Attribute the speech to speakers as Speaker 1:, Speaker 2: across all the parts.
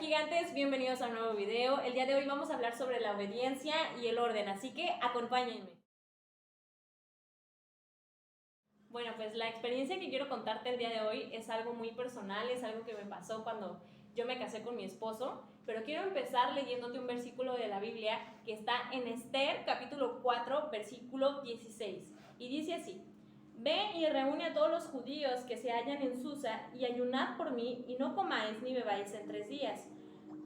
Speaker 1: gigantes, bienvenidos a un nuevo video. El día de hoy vamos a hablar sobre la obediencia y el orden, así que acompáñenme. Bueno, pues la experiencia que quiero contarte el día de hoy es algo muy personal, es algo que me pasó cuando yo me casé con mi esposo, pero quiero empezar leyéndote un versículo de la Biblia que está en Esther, capítulo 4, versículo 16, y dice así: Ve y reúne a todos los judíos que se hallan en Susa y ayunad por mí y no comáis ni bebáis en 3 días,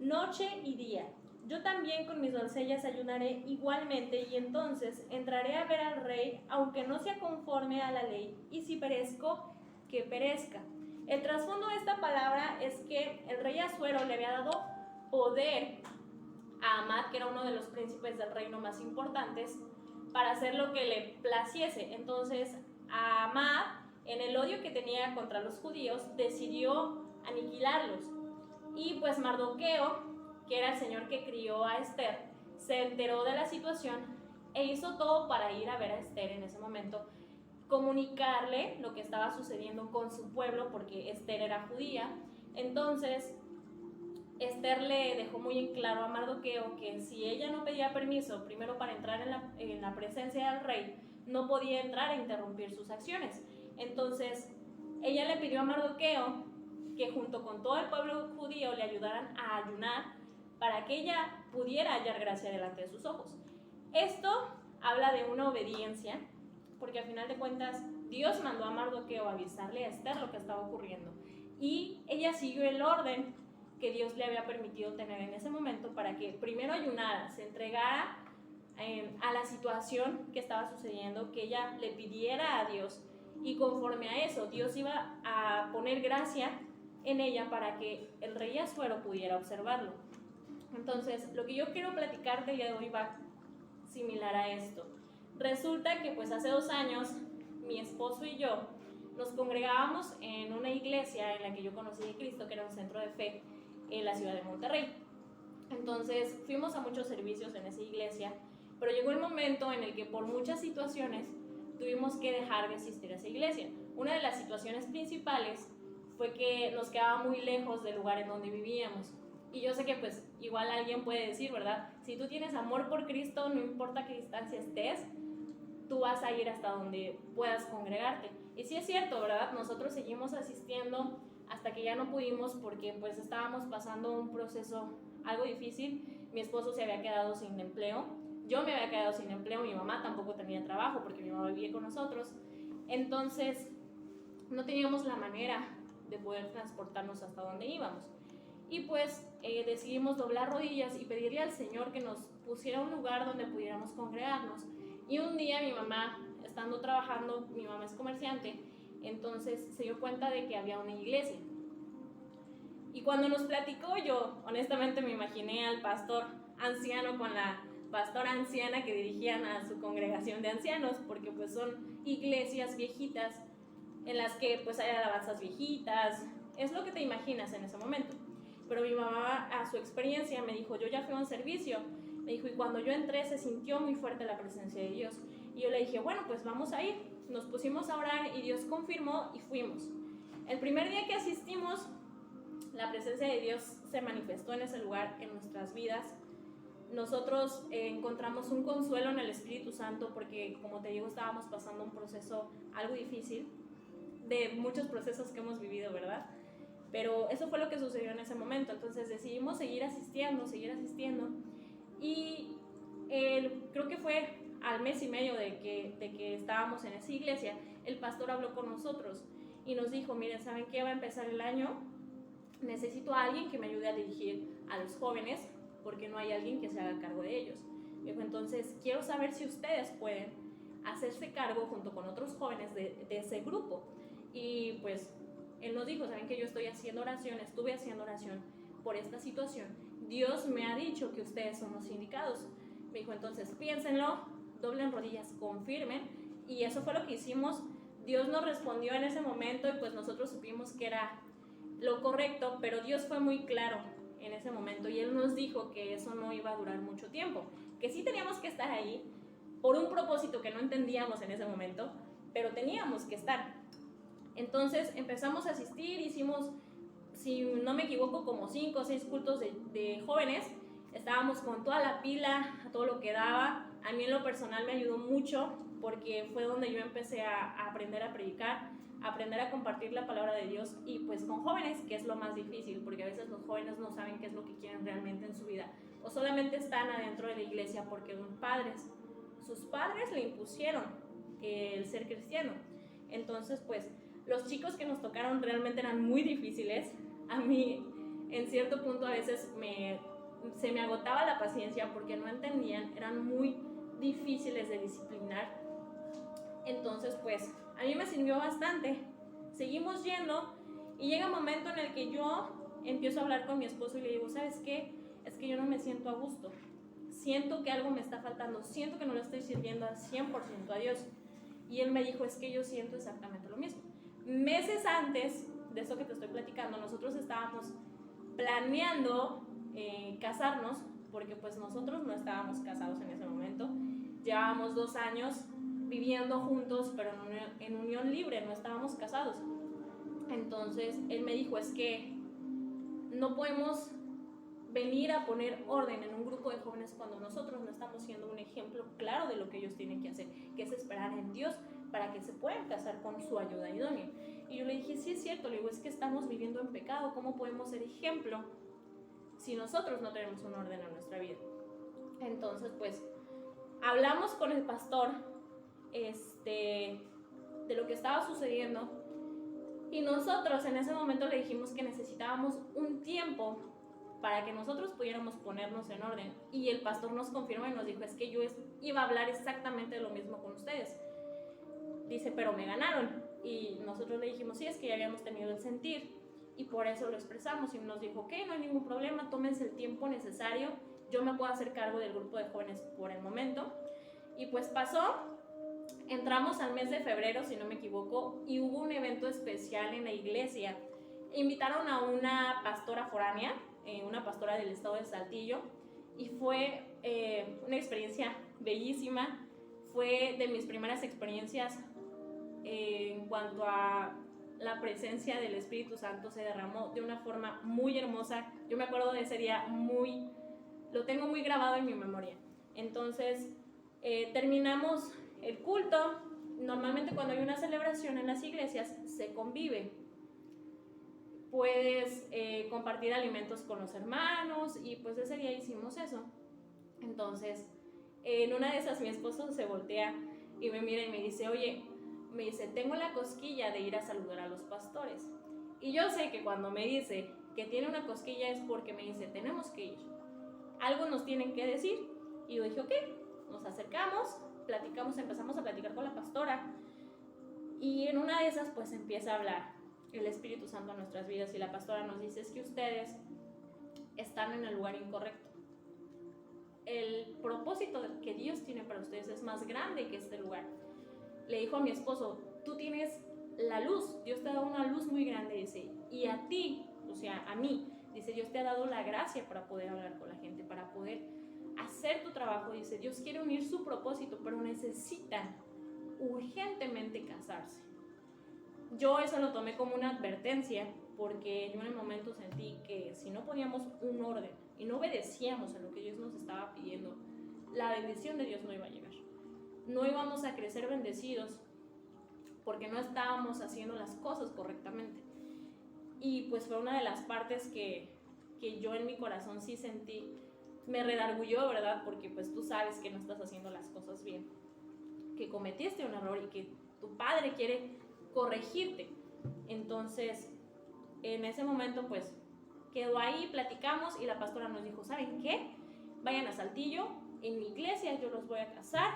Speaker 1: noche y día. Yo también con mis doncellas ayunaré igualmente y entonces entraré a ver al rey, aunque no sea conforme a la ley, y si perezco, que perezca. El trasfondo de esta palabra es que el rey Asuero le había dado poder a Amad, que era uno de los príncipes del reino más importantes, para hacer lo que le placiese. Entonces Amad, en el odio que tenía contra los judíos, decidió aniquilarlos. Y pues Mardoqueo, que era el señor que crió a Esther, se enteró de la situación e hizo todo para ir a ver a Esther en ese momento, comunicarle lo que estaba sucediendo con su pueblo, porque Esther era judía. Entonces Esther le dejó muy en claro a Mardoqueo que si ella no pedía permiso primero para entrar en la presencia del rey, no podía entrar a interrumpir sus acciones. Entonces ella le pidió a Mardoqueo que junto con todo el pueblo judío le ayudaran a ayunar para que ella pudiera hallar gracia delante de sus ojos. Esto habla de una obediencia, porque al final de cuentas Dios mandó a Mardoqueo a avisarle a Esther lo que estaba ocurriendo, y ella siguió el orden que Dios le había permitido tener en ese momento para que primero ayunara, se entregara a la situación que estaba sucediendo, que ella le pidiera a Dios, y conforme a eso Dios iba a poner gracia en ella para que el rey Asuero pudiera observarlo. Entonces, lo que yo quiero platicarte el día de hoy va similar a esto. Resulta que pues hace 2 años mi esposo y yo nos congregábamos en una iglesia en la que yo conocí a Cristo, que era un centro de fe en la ciudad de Monterrey. Entonces fuimos a muchos servicios en esa iglesia, pero llegó el momento en el que por muchas situaciones tuvimos que dejar de asistir a esa iglesia. Una de las situaciones principales fue que nos quedaba muy lejos del lugar en donde vivíamos. Y yo sé que pues igual alguien puede decir, ¿verdad? Si tú tienes amor por Cristo, no importa qué distancia estés, tú vas a ir hasta donde puedas congregarte. Y sí es cierto, ¿verdad? Nosotros seguimos asistiendo hasta que ya no pudimos, porque pues estábamos pasando un proceso algo difícil. Mi esposo se había quedado sin empleo, yo me había quedado sin empleo, mi mamá tampoco tenía trabajo porque mi mamá vivía con nosotros. Entonces no teníamos la manera de poder transportarnos hasta donde íbamos. Y pues decidimos doblar rodillas y pedirle al Señor que nos pusiera un lugar donde pudiéramos congregarnos. Y un día mi mamá, estando trabajando, mi mamá es comerciante, entonces se dio cuenta de que había una iglesia. Y cuando nos platicó, yo honestamente me imaginé al pastor anciano con la pastora anciana que dirigían a su congregación de ancianos, porque pues son iglesias viejitas en las que pues hay alabanzas viejitas, es lo que te imaginas en ese momento. Pero mi mamá, a su experiencia, me dijo: yo ya fui a un servicio, me dijo, y cuando yo entré se sintió muy fuerte la presencia de Dios. Y yo le dije: bueno, pues vamos a ir. Nos pusimos a orar y Dios confirmó y fuimos. El primer día que asistimos, la presencia de Dios se manifestó en ese lugar, en nuestras vidas. Nosotros encontramos un consuelo en el Espíritu Santo, porque como te digo, estábamos pasando un proceso algo difícil, de muchos procesos que hemos vivido, ¿verdad? Pero eso fue lo que sucedió en ese momento. Entonces decidimos seguir asistiendo, y creo que fue al mes y medio de que estábamos en esa iglesia, el pastor habló con nosotros y nos dijo: miren, ¿saben qué? Va a empezar el año, necesito a alguien que me ayude a dirigir a los jóvenes, porque no hay alguien que se haga cargo de ellos. Me dijo: entonces quiero saber si ustedes pueden hacerse cargo junto con otros jóvenes de ese grupo. Y pues él nos dijo: saben que yo estuve haciendo oración por esta situación, Dios me ha dicho que ustedes son los indicados. Me dijo: entonces piénsenlo, doblen rodillas, confirmen. Y eso fue lo que hicimos. Dios nos respondió en ese momento, y pues nosotros supimos que era lo correcto, pero Dios fue muy claro en ese momento, y Él nos dijo que eso no iba a durar mucho tiempo, que sí teníamos que estar ahí por un propósito que no entendíamos en ese momento, pero teníamos que estar. Entonces empezamos a asistir, hicimos si no me equivoco, como 5 o 6 cultos de jóvenes. Estábamos con toda la pila, a todo lo que daba. A mí en lo personal me ayudó mucho porque fue donde yo empecé a aprender a predicar, a aprender a compartir la palabra de Dios, y pues con jóvenes, que es lo más difícil, porque a veces los jóvenes no saben qué es lo que quieren realmente en su vida, o solamente están adentro de la iglesia porque son padres. Sus padres le impusieron el ser cristiano. Entonces, pues, los chicos que nos tocaron realmente eran muy difíciles. A mí, en cierto punto, a veces se me agotaba la paciencia porque no entendían, eran muy difíciles de disciplinar. Entonces, pues, a mí me sirvió bastante. Seguimos yendo y llega un momento en el que yo empiezo a hablar con mi esposo y le digo, ¿sabes qué? Es que yo no me siento a gusto. Siento que algo me está faltando, siento que no le estoy sirviendo al 100% a Dios. Y él me dijo, es que yo siento exactamente lo mismo. Meses antes de eso que te estoy platicando, nosotros estábamos planeando casarnos, porque pues nosotros no estábamos casados en ese momento. Llevábamos 2 años viviendo juntos, pero en unión libre, no estábamos casados. Entonces él me dijo, es que no podemos venir a poner orden en un grupo de jóvenes cuando nosotros no estamos siendo un ejemplo claro de lo que ellos tienen que hacer, que es esperar en Dios para que se puedan casar con su ayuda idónea. Y yo le dije, sí es cierto, le digo, es que estamos viviendo en pecado, ¿cómo podemos ser ejemplo si nosotros no tenemos un orden en nuestra vida? Entonces, pues, hablamos con el pastor de lo que estaba sucediendo, y nosotros en ese momento le dijimos que necesitábamos un tiempo para que nosotros pudiéramos ponernos en orden, y el pastor nos confirmó y nos dijo, es que yo iba a hablar exactamente lo mismo con ustedes. Dice, pero me ganaron. Y nosotros le dijimos, sí, es que ya habíamos tenido el sentir y por eso lo expresamos. Y nos dijo, ok, no hay ningún problema, tómense el tiempo necesario, yo me puedo hacer cargo del grupo de jóvenes por el momento. Y pues pasó, entramos al mes de febrero, si no me equivoco, y hubo un evento especial en la iglesia. Invitaron a una pastora foránea, una pastora del estado de Saltillo, y fue una experiencia bellísima. Fue de mis primeras experiencias en cuanto a la presencia del Espíritu Santo. Se derramó de una forma muy hermosa. Yo me acuerdo de ese día lo tengo muy grabado en mi memoria. Entonces terminamos el culto. Normalmente cuando hay una celebración en las iglesias se convive. Puedes compartir alimentos con los hermanos, y pues ese día hicimos eso. Entonces en una de esas mi esposo se voltea y me mira y me dice, oye, me dice, tengo la cosquilla de ir a saludar a los pastores. Y yo sé que cuando me dice que tiene una cosquilla es porque me dice, tenemos que ir, algo nos tienen que decir. Y yo dije, ok, nos acercamos, platicamos, empezamos a platicar con la pastora, y en una de esas pues empieza a hablar el Espíritu Santo a nuestras vidas, y la pastora nos dice, es que ustedes están en el lugar incorrecto. El propósito que Dios tiene para ustedes es más grande que este lugar. Le dijo a mi esposo, tú tienes la luz, Dios te ha dado una luz muy grande, dice, y a ti, o sea, a mí, dice, Dios te ha dado la gracia para poder hablar con la gente, para poder hacer tu trabajo. Dice, Dios quiere unir su propósito, pero necesitan urgentemente casarse. Yo eso lo tomé como una advertencia, porque yo en el momento sentí que si no poníamos un orden y no obedecíamos a lo que Dios nos estaba pidiendo, la bendición de Dios no iba a llegar. No íbamos a crecer bendecidos porque no estábamos haciendo las cosas correctamente. Y pues fue una de las partes que yo en mi corazón sí sentí, me redarguyó, ¿verdad? Porque pues tú sabes que no estás haciendo las cosas bien, que cometiste un error y que tu padre quiere corregirte. Entonces en ese momento pues quedó ahí, platicamos, y la pastora nos dijo, ¿saben qué? Vayan a Saltillo, en mi iglesia yo los voy a casar,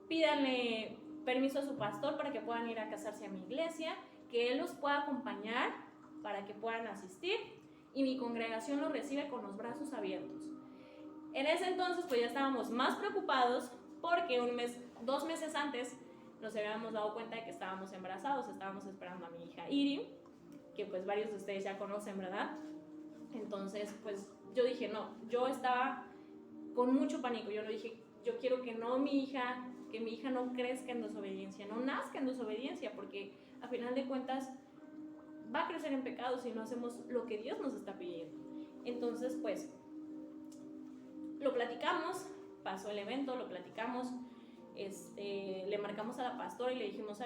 Speaker 1: pídanle permiso a su pastor para que puedan ir a casarse a mi iglesia, que él los pueda acompañar para que puedan asistir, y mi congregación los recibe con los brazos abiertos. En ese entonces pues ya estábamos más preocupados porque 2 meses antes nos habíamos dado cuenta de que estábamos embarazados. Estábamos esperando a mi hija Iri, que pues varios de ustedes ya conocen, ¿verdad? Entonces pues yo dije, no, yo estaba con mucho pánico. Yo le dije, yo quiero que mi hija no crezca en desobediencia, no nazca en desobediencia, porque a final de cuentas va a crecer en pecado si no hacemos lo que Dios nos está pidiendo. Entonces, pues, lo platicamos, pasó el evento, lo platicamos, le marcamos a la pastora y le dijimos,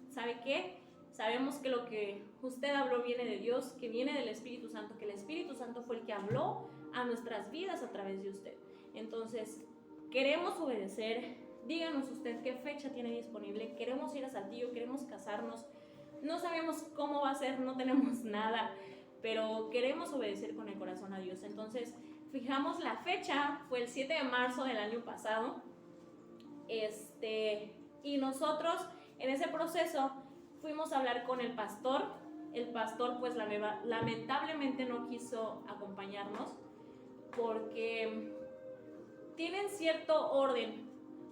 Speaker 1: ¿sabe qué? Sabemos que lo que usted habló viene de Dios, que viene del Espíritu Santo, que el Espíritu Santo fue el que habló a nuestras vidas a través de usted. Entonces, queremos obedecer. Díganos usted qué fecha tiene disponible. Queremos ir a Saltillo, queremos casarnos. No sabemos cómo va a ser, no tenemos nada, pero queremos obedecer con el corazón a Dios. Entonces, fijamos la fecha, fue el 7 de marzo del año pasado. Y nosotros en ese proceso fuimos a hablar con el pastor. El pastor pues lamentablemente no quiso acompañarnos porque tienen cierto orden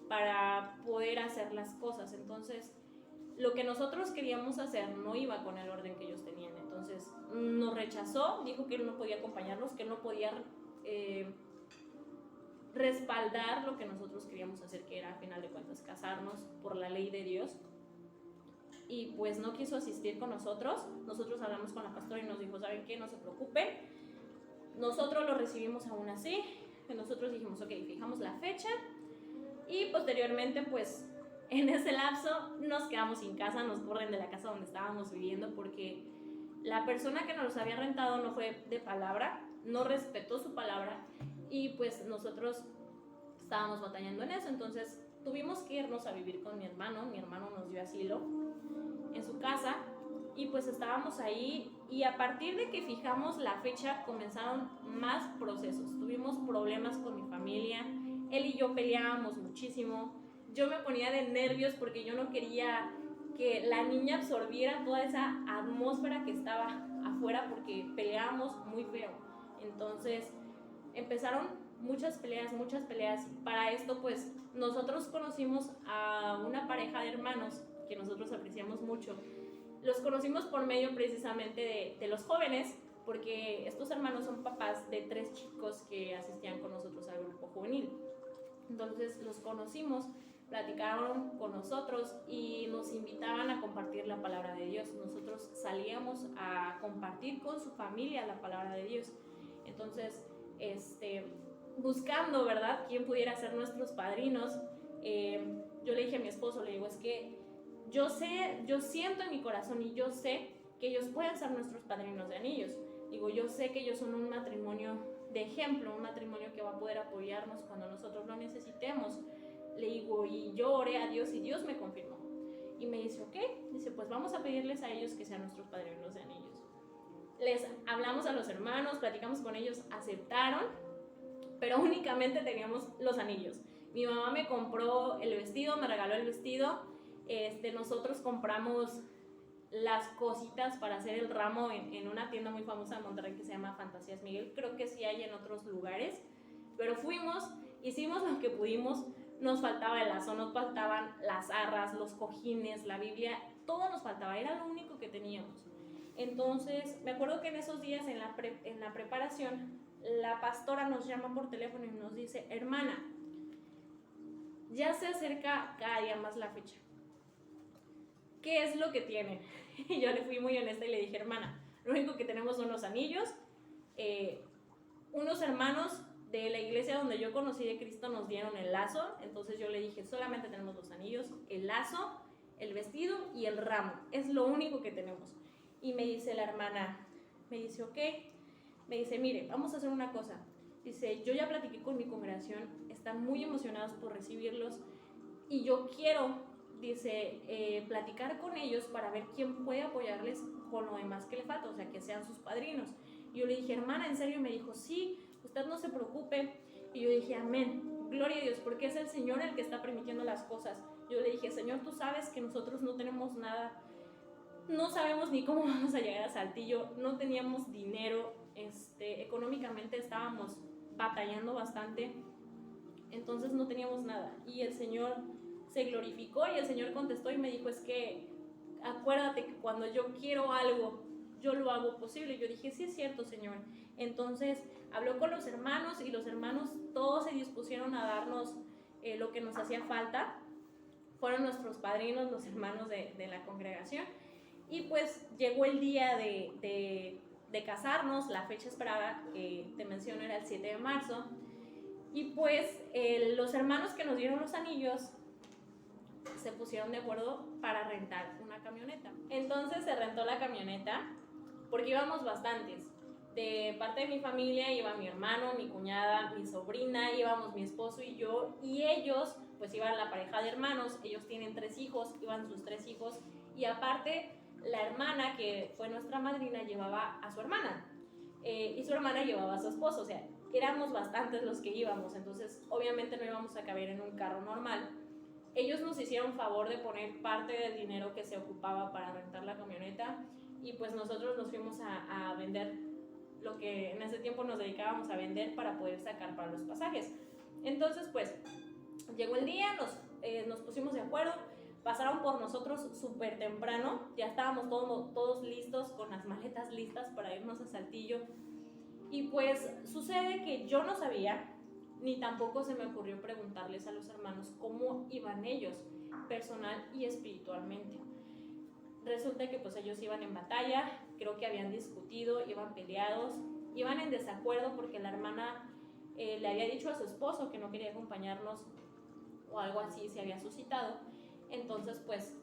Speaker 1: para poder hacer las cosas. Entonces lo que nosotros queríamos hacer no iba con el orden que ellos tenían. Entonces nos rechazó, dijo que él no podía acompañarnos, que él no podía respaldar lo que nosotros queríamos hacer, que era a final de cuentas casarnos por la ley de Dios. Y pues no quiso asistir con nosotros. Nosotros hablamos con la pastora y nos dijo, ¿saben qué? No se preocupen, nosotros lo recibimos aún así. Nosotros dijimos, ok, fijamos la fecha y posteriormente pues en ese lapso nos quedamos sin casa, nos corren de la casa donde estábamos viviendo porque la persona que nos había rentado no fue de palabra, no respetó su palabra y pues nosotros estábamos batallando en eso. Entonces tuvimos que irnos a vivir con mi hermano nos dio asilo en su casa y pues estábamos ahí y a partir de que fijamos la fecha comenzaron más procesos. Tuvimos problemas con mi familia, él y yo peleábamos muchísimo, yo me ponía de nervios porque yo no quería que la niña absorbiera toda esa atmósfera que estaba afuera porque peleábamos muy feo. Entonces empezaron muchas peleas. Para esto pues nosotros conocimos a una pareja de hermanos que nosotros apreciamos mucho. Los conocimos por medio precisamente de los jóvenes, porque estos hermanos son papás de 3 chicos que asistían con nosotros al grupo juvenil. Entonces los conocimos, platicaron con nosotros y nos invitaban a compartir la palabra de Dios. Nosotros salíamos a compartir con su familia la palabra de Dios. Entonces, buscando, ¿verdad?, quién pudiera ser nuestros padrinos, yo le dije a mi esposo, le digo, es que yo siento en mi corazón y yo sé que ellos pueden ser nuestros padrinos de anillos. Digo, yo sé que ellos son un matrimonio de ejemplo, un matrimonio que va a poder apoyarnos cuando nosotros lo necesitemos. Le digo, y yo oré a Dios y Dios me confirmó. Y me dice, ok, dice, pues vamos a pedirles a ellos que sean nuestros padrinos de anillos. Les hablamos a los hermanos, platicamos con ellos, aceptaron, pero únicamente teníamos los anillos. Mi mamá me compró el vestido, me regaló el vestido. Nosotros compramos las cositas para hacer el ramo en una tienda muy famosa en Monterrey que se llama Fantasías Miguel. Creo que sí hay en otros lugares, pero fuimos, hicimos lo que pudimos. Nos faltaba el lazo, nos faltaban las arras, los cojines, la Biblia, todo nos faltaba, era lo único que teníamos. Entonces me acuerdo que en esos días en la preparación la pastora nos llama por teléfono y nos dice, hermana, ya se acerca cada día más la fecha, ¿qué es lo que tienen? Y yo le fui muy honesta y le dije, hermana, lo único que tenemos son los anillos. Unos hermanos de la iglesia donde yo conocí de Cristo nos dieron el lazo. Entonces yo le dije, solamente tenemos los anillos, el lazo, el vestido y el ramo, es lo único que tenemos. Y me dice la hermana, me dice, ok, me dice, mire, vamos a hacer una cosa. Dice, yo ya platiqué con mi congregación, están muy emocionados por recibirlos y yo quiero, dice, platicar con ellos para ver quién puede apoyarles con lo demás que le falta, o sea, que sean sus padrinos. Y yo le dije, hermana, ¿en serio? Y me dijo, sí, usted no se preocupe. Y yo dije, amén, gloria a Dios, porque es el Señor el que está permitiendo las cosas. Yo le dije, Señor, tú sabes que nosotros no tenemos nada, no sabemos ni cómo vamos a llegar a Saltillo, no teníamos dinero, económicamente estábamos batallando bastante, entonces no teníamos nada. Y el Señor se glorificó y el Señor contestó y me dijo, es que acuérdate que cuando yo quiero algo, yo lo hago posible. Y yo dije, sí es cierto, Señor. Entonces habló con los hermanos y los hermanos todos se dispusieron a darnos lo que nos hacía falta. Fueron nuestros padrinos, los hermanos de la congregación. Y pues llegó el día de casarnos, la fecha esperada que te menciono era el 7 de marzo. Y pues los hermanos que nos dieron los anillos se pusieron de acuerdo para rentar una camioneta. Entonces se rentó la camioneta porque íbamos bastantes. De parte de mi familia iba mi hermano, mi cuñada, mi sobrina, íbamos mi esposo y yo, y ellos pues iban la pareja de hermanos, ellos tienen 3 hijos, iban sus 3 hijos, y aparte la hermana que fue nuestra madrina llevaba a su hermana, y su hermana llevaba a su esposo, o sea, éramos bastantes los que íbamos, entonces obviamente no íbamos a caber en un carro normal. Ellos nos hicieron favor de poner parte del dinero que se ocupaba para rentar la camioneta, y pues nosotros nos fuimos a vender lo que en ese tiempo nos dedicábamos a vender para poder sacar para los pasajes. Entonces pues llegó el día, nos pusimos de acuerdo, pasaron por nosotros súper temprano, ya estábamos todos listos, con las maletas listas para irnos a Saltillo. Y pues sucede que yo no sabía, ni tampoco se me ocurrió preguntarles a los hermanos cómo iban ellos, personal y espiritualmente. Resulta que pues ellos iban en batalla, creo que habían discutido, iban peleados, iban en desacuerdo porque la hermana le había dicho a su esposo que no quería acompañarnos o algo así se había suscitado. Entonces pues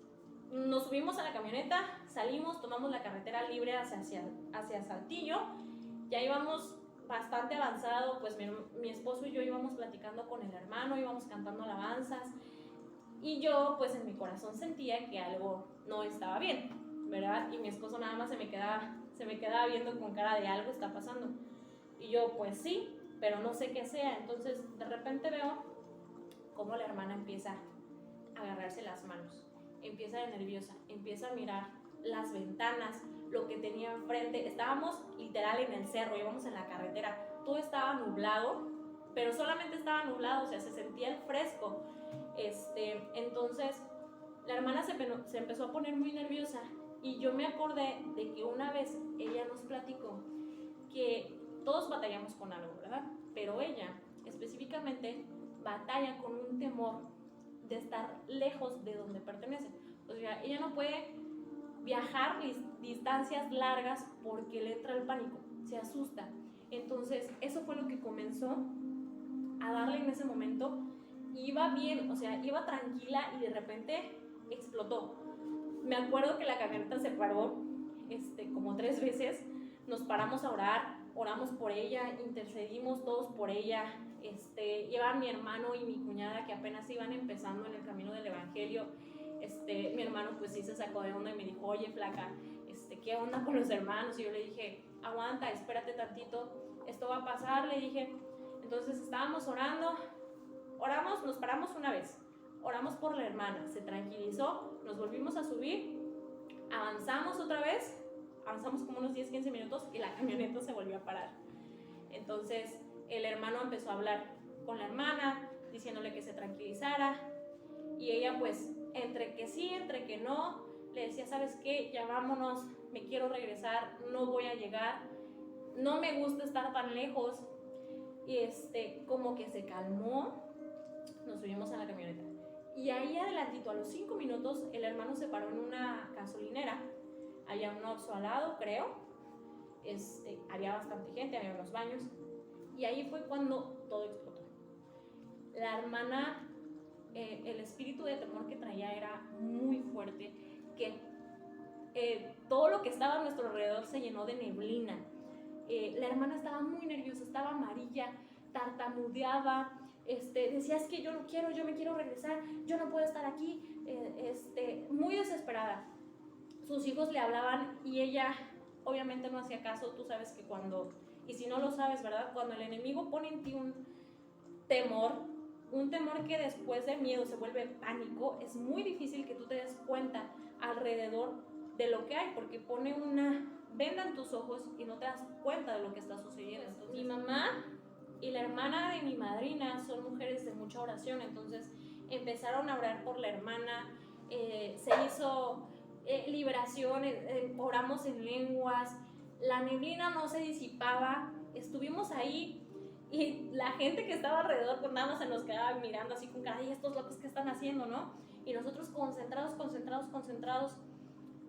Speaker 1: nos subimos a la camioneta, salimos, tomamos la carretera libre hacia Saltillo. Ya íbamos bastante avanzado, pues mi esposo y yo íbamos platicando con el hermano, íbamos cantando alabanzas, y yo pues en mi corazón sentía que algo no estaba bien, ¿verdad? Y mi esposo nada más se me quedaba viendo con cara de algo está pasando. Y yo pues sí, pero no sé qué sea. Entonces de repente veo cómo la hermana empieza a agarrarse las manos, empieza de nerviosa, empieza a mirar las ventanas, lo que tenía enfrente. Estábamos literal en el cerro, íbamos en la carretera, todo estaba nublado, pero solamente estaba nublado, o sea, se sentía el fresco. Entonces la hermana se empezó a poner muy nerviosa, y yo me acordé de que una vez ella nos platicó que todos batallamos con algo, ¿verdad? Pero ella específicamente batalla con un temor de estar lejos de donde pertenece. O sea, ella no puede viajar distancias largas porque le entra el pánico, se asusta. Entonces eso fue lo que comenzó a darle en ese momento. Iba bien, o sea, iba tranquila, y de repente explotó. Me acuerdo que la camioneta se paró como 3 veces, nos paramos a orar, oramos por ella, intercedimos todos por ella. Iba mi hermano y mi cuñada que apenas iban empezando en el camino del evangelio. Mi hermano pues sí se sacó de onda y me dijo, oye flaca, ¿qué onda con los hermanos? Y yo le dije, aguanta, espérate tantito, esto va a pasar, le dije. Entonces estábamos orando, oramos, nos paramos una vez, oramos por la hermana, se tranquilizó, nos volvimos a subir, avanzamos otra vez, avanzamos como unos 10-15 minutos y la camioneta se volvió a parar. Entonces el hermano empezó a hablar con la hermana, diciéndole que se tranquilizara, y ella pues entre que sí, entre que no, le decía, ¿sabes qué? Ya vámonos, me quiero regresar, no voy a llegar, no me gusta estar tan lejos. Y como que se calmó, nos subimos a la camioneta. Y ahí adelantito, a los 5 minutos, el hermano se paró en una gasolinera. Había un Oxxo al lado, creo. Había bastante gente, había unos baños. Y ahí fue cuando todo explotó. La hermana, el espíritu de temor que traía era muy fuerte, que todo lo que estaba a nuestro alrededor se llenó de neblina. La hermana estaba muy nerviosa, estaba amarilla, tartamudeaba, decía, es que yo no quiero, yo me quiero regresar, yo no puedo estar aquí, muy desesperada. Sus hijos le hablaban y ella obviamente no hacía caso. Tú sabes que cuando, y si no lo sabes, ¿verdad? Cuando el enemigo pone en ti un temor que después de miedo se vuelve pánico, es muy difícil que tú te des cuenta alrededor de lo que hay, porque pone una venda en tus ojos y no te das cuenta de lo que está sucediendo. Entonces, mi mamá y la hermana de mi madrina son mujeres de mucha oración, entonces empezaron a orar por la hermana, se hizo liberación, oramos en lenguas, la neblina no se disipaba, estuvimos ahí. Y la gente que estaba alrededor pues nada más se nos quedaba mirando así con cara, ¿y estos locos qué están haciendo, no? Y nosotros concentrados.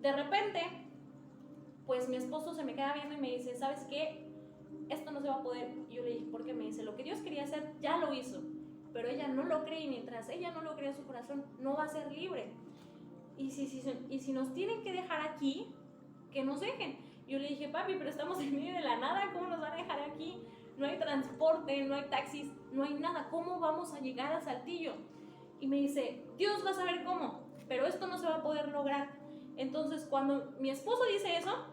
Speaker 1: de repente, pues mi esposo se me queda viendo y me dice, ¿sabes qué? Esto no se va a poder. Y yo le dije, ¿por qué? Me dice, lo que Dios quería hacer ya lo hizo, pero ella no lo cree, y mientras ella no lo cree en su corazón, no va a ser libre. Y si nos tienen que dejar aquí, que nos dejen. Yo le dije, papi, pero estamos en medio de la nada, ¿cómo nos van a dejar aquí? No hay transporte, no hay taxis, no hay nada, ¿cómo vamos a llegar a Saltillo? Y me dice, Dios va a saber cómo, pero esto no se va a poder lograr. Entonces, cuando mi esposo dice eso,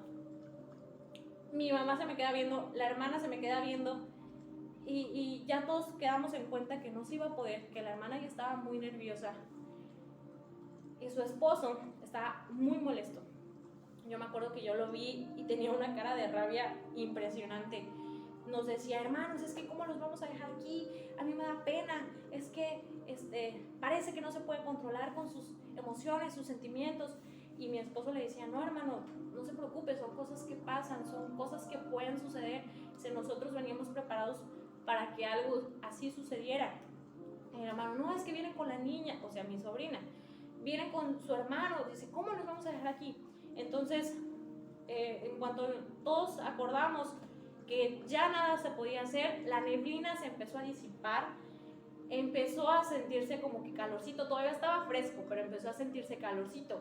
Speaker 1: mi mamá se me queda viendo, la hermana se me queda viendo, y ya todos quedamos en cuenta que no se iba a poder, que la hermana ya estaba muy nerviosa y su esposo estaba muy molesto. Yo me acuerdo que yo lo vi y tenía una cara de rabia impresionante. Nos decía, hermanos, es que ¿cómo los vamos a dejar aquí? A mí me da pena, es que parece que no se puede controlar con sus emociones, sus sentimientos. Y mi esposo le decía, no, hermano, no se preocupe, son cosas que pasan, son cosas que pueden suceder. Si nosotros veníamos preparados para que algo así sucediera. Y el hermano, no, es que vienen con la niña, o sea, mi sobrina, vienen con su hermano, dice, ¿cómo los vamos a dejar aquí? Entonces, en cuanto todos acordamos que ya nada se podía hacer, la neblina se empezó a disipar, empezó a sentirse como que calorcito, todavía estaba fresco, pero empezó a sentirse calorcito.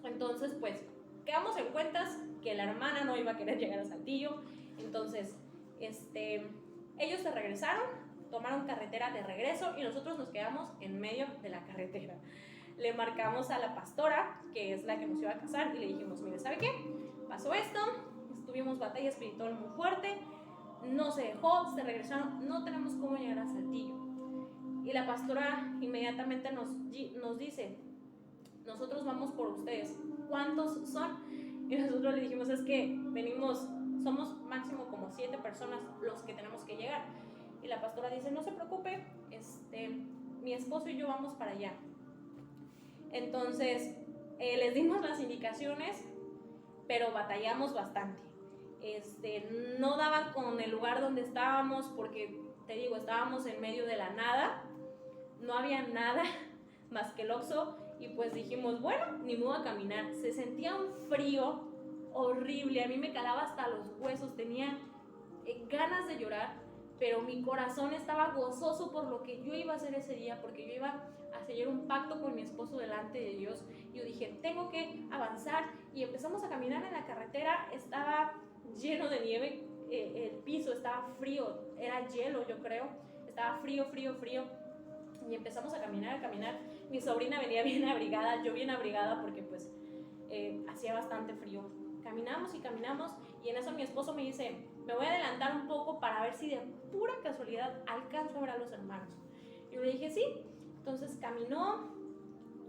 Speaker 1: Entonces, pues, quedamos en cuentas que la hermana no iba a querer llegar a Saltillo. Entonces, ellos se regresaron, tomaron carretera de regreso y nosotros nos quedamos en medio de la carretera. Le marcamos a la pastora, que es la que nos iba a casar, y le dijimos, mire, ¿sabe qué? Pasó esto, tuvimos batalla espiritual muy fuerte, no se dejó, se regresaron, no tenemos cómo llegar a Saltillo. Y la pastora inmediatamente nos dice, nosotros vamos por ustedes, ¿cuántos son? Y nosotros le dijimos, es que somos máximo como 7 personas los que tenemos que llegar. Y la pastora dice, no se preocupe, mi esposo y yo vamos para allá. Entonces, les dimos las indicaciones, pero batallamos bastante. No daban con el lugar donde estábamos porque, te digo, estábamos en medio de la nada, no había nada más que el Oxxo, y pues dijimos, bueno, ni modo a caminar. Se sentía un frío horrible, a mí me calaba hasta los huesos, tenía ganas de llorar, pero mi corazón estaba gozoso por lo que yo iba a hacer ese día, porque yo iba a sellar un pacto con mi esposo delante de Dios. Yo dije, tengo que avanzar, y empezamos a caminar en la carretera. Estaba lleno de nieve, el piso estaba frío, era hielo, yo creo, estaba frío, y empezamos a caminar. Mi sobrina venía bien abrigada, yo bien abrigada, porque pues hacía bastante frío. Caminamos, y en eso mi esposo me dice, me voy a adelantar un poco para ver si de pura casualidad alcanzo a ver a los hermanos. Yo le dije, sí. Entonces caminó,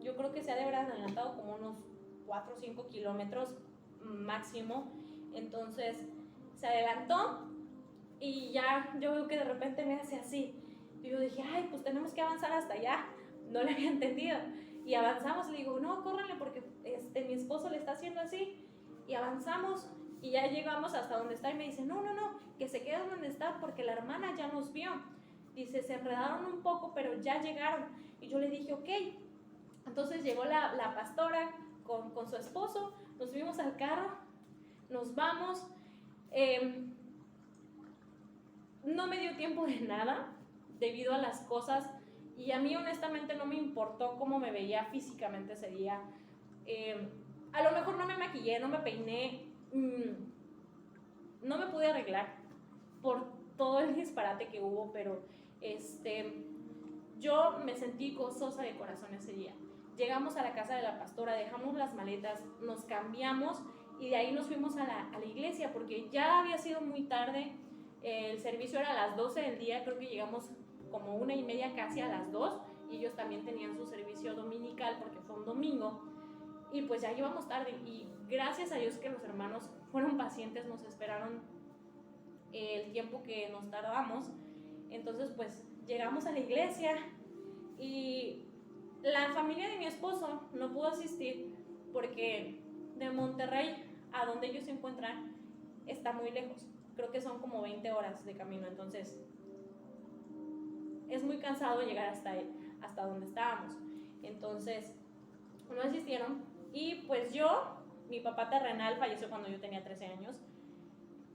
Speaker 1: yo creo que se ha de haber adelantado como unos 4 o 5 kilómetros máximo. Entonces se adelantó, y ya yo veo que de repente me hace así, y yo dije, ay, pues tenemos que avanzar hasta allá. No le había entendido, y avanzamos. Le digo, no, córranle, porque mi esposo le está haciendo así. Y avanzamos, y ya llegamos hasta donde está, y me dice, no, que se queden donde está, porque la hermana ya nos vio. Dice, se enredaron un poco, pero ya llegaron. Y yo le dije, ok. Entonces llegó la pastora con su esposo, nos subimos al carro, nos vamos. No me dio tiempo de nada debido a las cosas, y a mí honestamente no me importó cómo me veía físicamente ese día. A lo mejor no me maquillé, no me peiné, no me pude arreglar por todo el disparate que hubo, pero yo me sentí gozosa de corazón ese día. Llegamos a la casa de la pastora, dejamos las maletas, nos cambiamos, y de ahí nos fuimos a la iglesia, porque ya había sido muy tarde. El servicio era a las 12 del día, creo que llegamos como 1:30, casi a las 2, y ellos también tenían su servicio dominical porque fue un domingo, y pues ya íbamos tarde, y gracias a Dios que los hermanos fueron pacientes, nos esperaron el tiempo que nos tardamos. Entonces pues llegamos a la iglesia, y la familia de mi esposo no pudo asistir porque de Monterrey a donde ellos se encuentran está muy lejos. Creo que son como 20 horas de camino, entonces es muy cansado llegar hasta donde estábamos. Entonces no asistieron, y pues yo Mi papá terrenal falleció cuando yo tenía 13 años.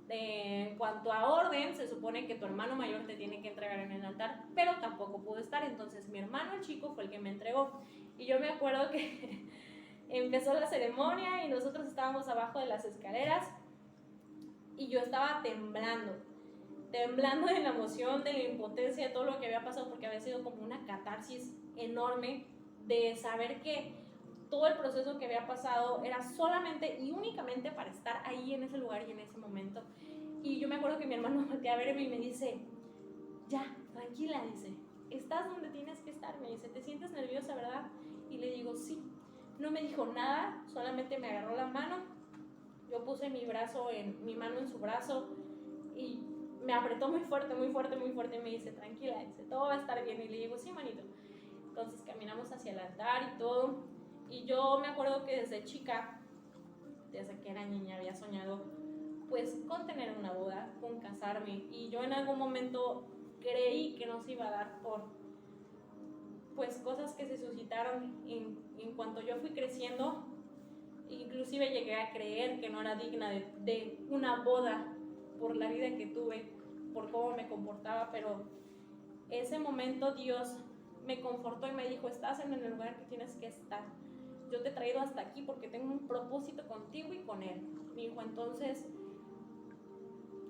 Speaker 1: En cuanto a orden, se supone que tu hermano mayor te tiene que entregar en el altar, pero tampoco pudo estar, entonces mi hermano el chico fue el que me entregó. Y yo me acuerdo que empezó la ceremonia y nosotros estábamos abajo de las escaleras y yo estaba temblando de la emoción, de la impotencia, de todo lo que había pasado, porque había sido como una catarsis enorme de saber que todo el proceso que había pasado era solamente y únicamente para estar ahí en ese lugar y en ese momento. Y yo me acuerdo que mi hermano voltea a verme y me dice, ya, tranquila, dice, estás donde tienes que estar, me dice, ¿te sientes nerviosa, verdad? Y le digo, sí. No me dijo nada, solamente me agarró la mano, yo puse mi mano en su brazo y me apretó muy fuerte, muy fuerte, muy fuerte y me dice, tranquila, dice, todo va a estar bien. Y le digo, sí, manito. Entonces caminamos hacia el altar y todo. Y yo me acuerdo que desde chica, desde que era niña, había soñado pues con tener una boda, con casarme. Y yo en algún momento creí que no se iba a dar por pues cosas que se suscitaron en cuanto yo fui creciendo. Inclusive llegué a creer que no era digna de una boda por la vida que tuve, por cómo me comportaba, pero ese momento Dios me confortó y me dijo, estás en el lugar que tienes que estar. Yo te he traído hasta aquí porque tengo un propósito contigo y con él. Me dijo, entonces,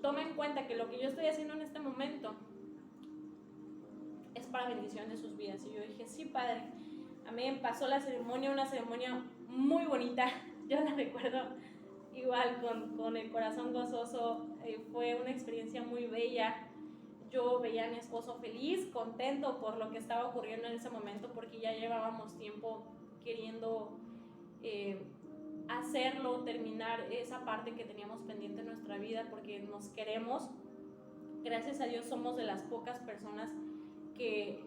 Speaker 1: toma en cuenta que lo que yo estoy haciendo en este momento es para bendición de sus vidas. Y yo dije, sí, Padre. Amén. Pasó la ceremonia, una ceremonia muy bonita. Yo la recuerdo igual con el corazón gozoso. Fue una experiencia muy bella. Yo veía a mi esposo feliz, contento por lo que estaba ocurriendo en ese momento, porque ya llevábamos tiempo queriendo hacerlo, terminar esa parte que teníamos pendiente en nuestra vida, porque nos queremos. Gracias a Dios somos de las pocas personas que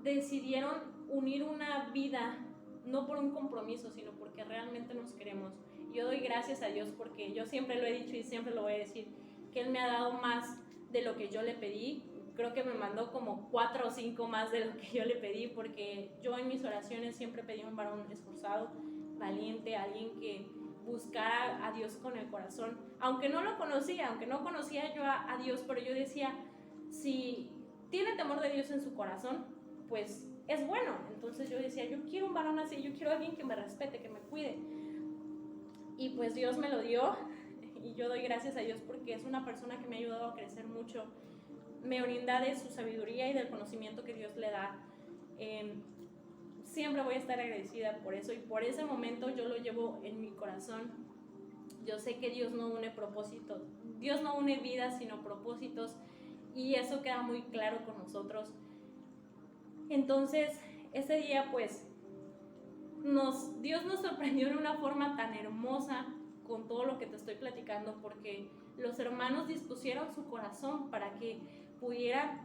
Speaker 1: decidieron unir una vida, no por un compromiso, sino porque realmente nos queremos. Yo doy gracias a Dios porque yo siempre lo he dicho y siempre lo voy a decir, que Él me ha dado más de lo que yo le pedí. Creo que me mandó como 4 o 5 más de lo que yo le pedí, porque yo en mis oraciones siempre pedí un varón esforzado, valiente, alguien que buscara a Dios con el corazón, aunque no lo conocía, aunque no conocía yo a Dios, pero yo decía, si tiene temor de Dios en su corazón, pues es bueno. Entonces yo decía, yo quiero un varón así, yo quiero alguien que me respete, que me cuide. Y pues Dios me lo dio, y yo doy gracias a Dios porque es una persona que me ha ayudado a crecer mucho. Me brinda de su sabiduría y del conocimiento que Dios le da. Siempre voy a estar agradecida por eso, y por ese momento yo lo llevo en mi corazón. Yo sé que Dios no une propósitos, Dios no une vidas sino propósitos, y eso queda muy claro con nosotros. Entonces ese día pues Dios nos sorprendió de una forma tan hermosa con todo lo que te estoy platicando, porque los hermanos dispusieron su corazón para que pudieran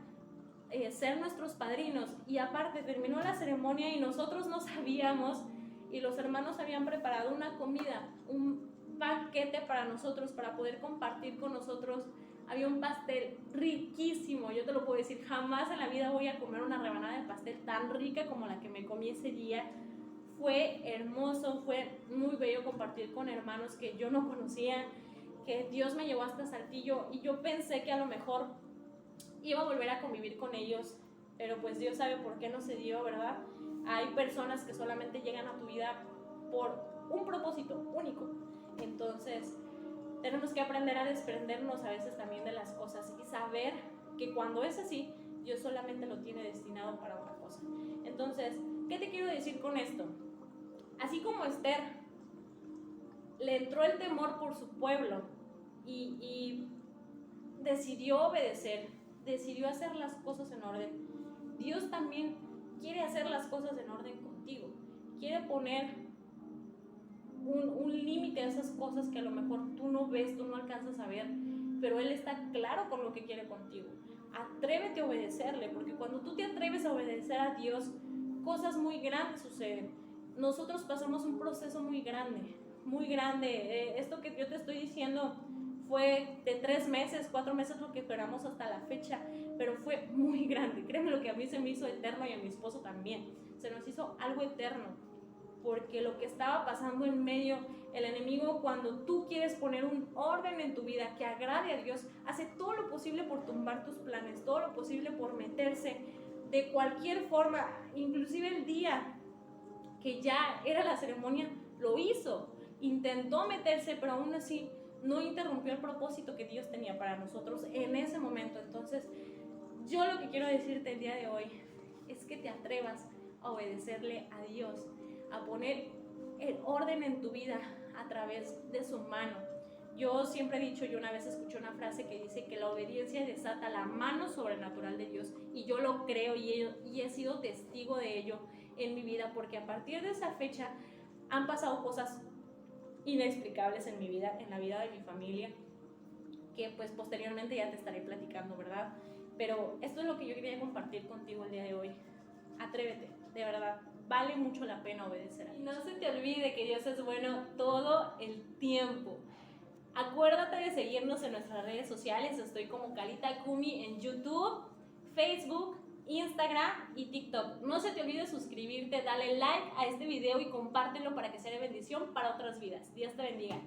Speaker 1: ser nuestros padrinos. Y aparte terminó la ceremonia y nosotros no sabíamos, y los hermanos habían preparado una comida, un banquete para nosotros, para poder compartir con nosotros. Había un pastel riquísimo, yo te lo puedo decir, jamás en la vida voy a comer una rebanada de pastel tan rica como la que me comí ese día. Fue hermoso, fue muy bello compartir con hermanos que yo no conocía, que Dios me llevó hasta Saltillo, y yo pensé que a lo mejor iba a volver a convivir con ellos, pero pues Dios sabe por qué no se dio, ¿verdad? Hay personas que solamente llegan a tu vida por un propósito único. Entonces tenemos que aprender a desprendernos a veces también de las cosas y saber que cuando es así, Dios solamente lo tiene destinado para una cosa. Entonces, ¿qué te quiero decir con esto? Así como Esther le entró el temor por su pueblo y decidió obedecer, decidió hacer las cosas en orden, Dios también quiere hacer las cosas en orden contigo. Quiere poner un límite a esas cosas que a lo mejor tú no ves, tú no alcanzas a ver, pero Él está claro con lo que quiere contigo. Atrévete a obedecerle, porque cuando tú te atreves a obedecer a Dios, cosas muy grandes suceden. Nosotros pasamos un proceso muy grande, muy grande. Esto que yo te estoy diciendo fue de 3 meses, 4 meses lo que esperamos hasta la fecha, pero fue muy grande. Créeme lo que a mí se me hizo eterno y a mi esposo también. Se nos hizo algo eterno. porque lo que estaba pasando en medio, el enemigo, cuando tú quieres poner un orden en tu vida que agrade a Dios, hace todo lo posible por tumbar tus planes, todo lo posible por meterse de cualquier forma, inclusive el día que ya era la ceremonia, lo hizo, intentó meterse, pero aún así no interrumpió el propósito que Dios tenía para nosotros en ese momento. Entonces, yo lo que quiero decirte el día de hoy es que te atrevas a obedecerle a Dios, a poner el orden en tu vida a través de su mano. Yo siempre he dicho, yo una vez escuché una frase que dice que la obediencia desata la mano sobrenatural de Dios, y yo lo creo y he sido testigo de ello en mi vida, porque a partir de esa fecha han pasado cosas inexplicables en mi vida, en la vida de mi familia, que pues posteriormente ya te estaré platicando, ¿verdad? Pero esto es lo que yo quería compartir contigo el día de hoy. Atrévete, de verdad, vale mucho la pena obedecer a Dios. Y no se te olvide que Dios es bueno todo el tiempo. Acuérdate de seguirnos en nuestras redes sociales. Estoy como Carlita Kumi en YouTube, Facebook, Instagram y TikTok. No se te olvide suscribirte, dale like a este video y compártelo para que sea de bendición para otras vidas. Dios te bendiga.